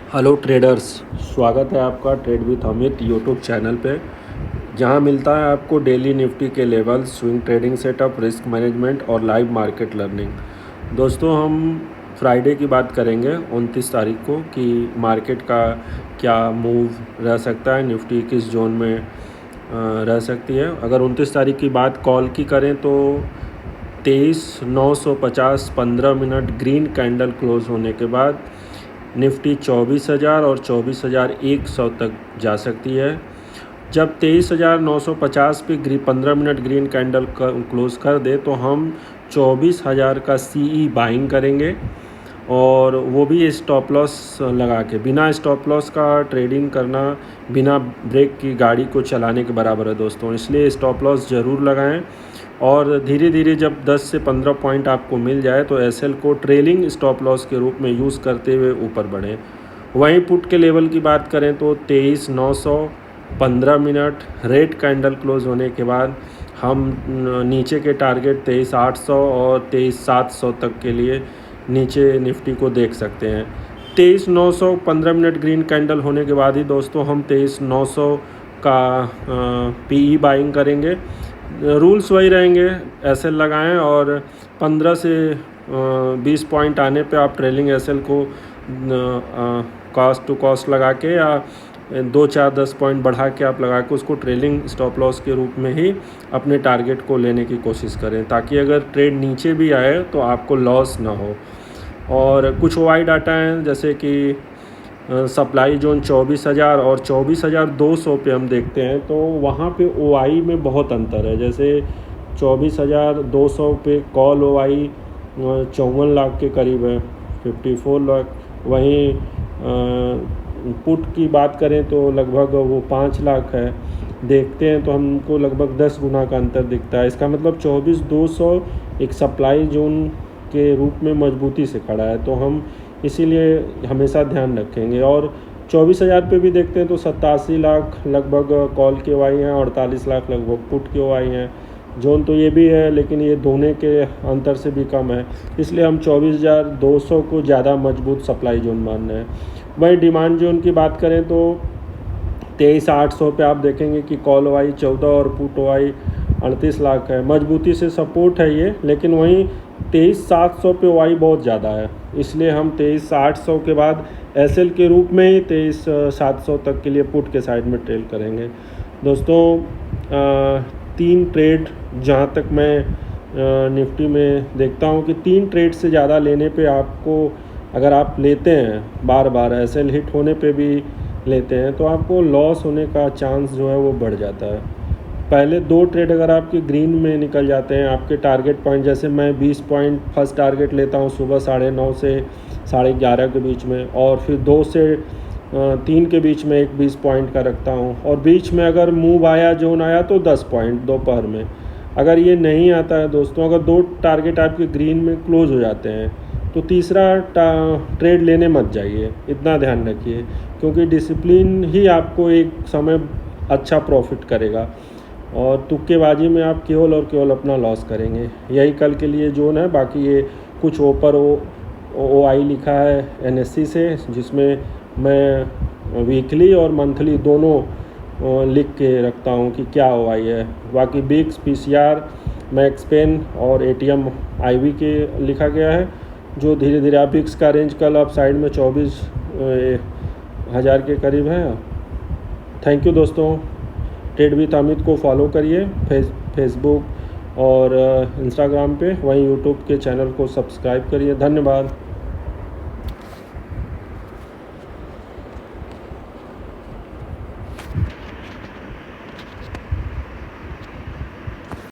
Hello traders, स्वागत है आपका trade with Amit YouTube channel पे, जहां मिलता है आपको डेली निफ्टी के level, swing trading setup, risk management और लाइव मार्केट लर्निंग। दोस्तों, हम फ्राइडे की बात करेंगे 29 तारीख को कि मार्केट का क्या मूव रह सकता है, निफ्टी किस जोन में रह सकती है। अगर 29 तारीख की बात कॉल की करें तो 23,950 15 मिनट ग्रीन कैंडल क्लोज होने के बाद निफ्टी 24,000 और 24,100 तक जा सकती है। जब 23,950 पे 15 मिनट ग्रीन कैंडल क्लोज कर दे तो हम 24,000 का सीई बाइंग करेंगे, और वो भी स्टॉप लॉस लगा के। बिना स्टॉप लॉस का ट्रेडिंग करना बिना ब्रेक की गाड़ी को चलाने के बराबर है दोस्तों, इसलिए स्टॉप लॉस ज़रूर लगाएं। और धीरे धीरे जब 10 से 15 पॉइंट आपको मिल जाए तो एसएल को ट्रेलिंग स्टॉप लॉस के रूप में यूज़ करते हुए ऊपर बढ़ें। वहीं पुट के लेवल की बात करें तो 23,900 15 मिनट रेड कैंडल क्लोज होने के बाद हम नीचे के टारगेट 23,800 और 23,700 तक के लिए नीचे निफ्टी को देख सकते हैं। 23,900 15 मिनट ग्रीन कैंडल होने के बाद ही दोस्तों हम 23,900 का पीई बाइंग करेंगे। रूल्स वही रहेंगे, एसएल लगाएं और 15 से 20 पॉइंट आने पे आप ट्रेलिंग एसएल को कॉस्ट टू कॉस्ट लगा के या 2-4-10 पॉइंट बढ़ा के आप लगा के उसको ट्रेलिंग स्टॉप लॉस के रूप में ही अपने टारगेट को लेने की कोशिश करें, ताकि अगर ट्रेड नीचे भी आए तो आपको लॉस ना हो। और कुछ वाई डाटा हैं, जैसे कि सप्लाई जोन 24,000 और 24,200 पे हम देखते हैं तो वहाँ पे ओआई में बहुत अंतर है। जैसे 24,200 पे कॉल ओआई 54 लाख के करीब है, 54 लाख। वहीं पुट की बात करें तो लगभग वो 5 लाख है। देखते हैं तो हमको लगभग 10 गुना का अंतर दिखता है। इसका मतलब 24,200 एक सप्लाई जोन के रूप में मजबूती से खड़ा है, तो हम इसीलिए हमेशा ध्यान रखेंगे। और 24,000 पे भी देखते हैं तो 87 लाख लगभग कॉल के वाई हैं, 48 लाख लगभग पुट के वाई हैं। जोन तो ये भी है, लेकिन ये दोनों के अंतर से भी कम है, इसलिए हम 24,200 को ज़्यादा मजबूत सप्लाई जोन मान रहे हैं। वही डिमांड जोन की बात करें तो 23,800 पे आप देखेंगे कि कॉल वाई 14 और पुट वाई 38 लाख है। मजबूती से सपोर्ट है ये, लेकिन वहीं 23,700 पे वाई बहुत ज़्यादा है, इसलिए हम 23,800 के बाद एसएल के रूप में ही 23,700 तक के लिए पुट के साइड में ट्रेल करेंगे। दोस्तों, 3 ट्रेड जहाँ तक मैं निफ्टी में देखता हूँ कि 3 ट्रेड से ज़्यादा लेने पे आपको, अगर आप लेते हैं बार बार एसएल हिट होने पे भी लेते हैं, तो आपको लॉस होने का चांस जो है वो बढ़ जाता है। पहले 2 ट्रेड अगर आपके ग्रीन में निकल जाते हैं, आपके टारगेट पॉइंट, जैसे मैं 20 पॉइंट फर्स्ट टारगेट लेता हूँ सुबह 9:30 से 11:30 के बीच में, और फिर 2 से 3 के बीच में एक 20 पॉइंट का रखता हूँ, और बीच में अगर मूव आया, जोन आया तो 10 पॉइंट दोपहर में। अगर ये नहीं आता है दोस्तों, अगर 2 टारगेट आपके ग्रीन में क्लोज हो जाते हैं तो तीसरा ट्रेड लेने मत जाइए, इतना ध्यान रखिए, क्योंकि डिसिप्लिन ही आपको एक समय अच्छा प्रॉफिट करेगा, और तुक्केबाजी में आप केवल और केवल अपना लॉस करेंगे। यही कल के लिए जोन है। बाकी ये कुछ ऊपर ओ आई लिखा है एनएससी से, जिसमें मैं वीकली और मंथली दोनों लिख के रखता हूँ कि क्या ओ आई है। बाकी बिक्स, पीसीआर, मैक्सपेन और एटीएम आईवी के लिखा गया है, जो धीरे धीरे आप बिक्स का रेंज कल आप साइड में 24,000 के करीब है। थैंक यू दोस्तों। ट्रेड विथ अमित को फॉलो करिए फेसबुक और इंस्टाग्राम पे, वहीं यूट्यूब के चैनल को सब्सक्राइब करिए। धन्यवाद।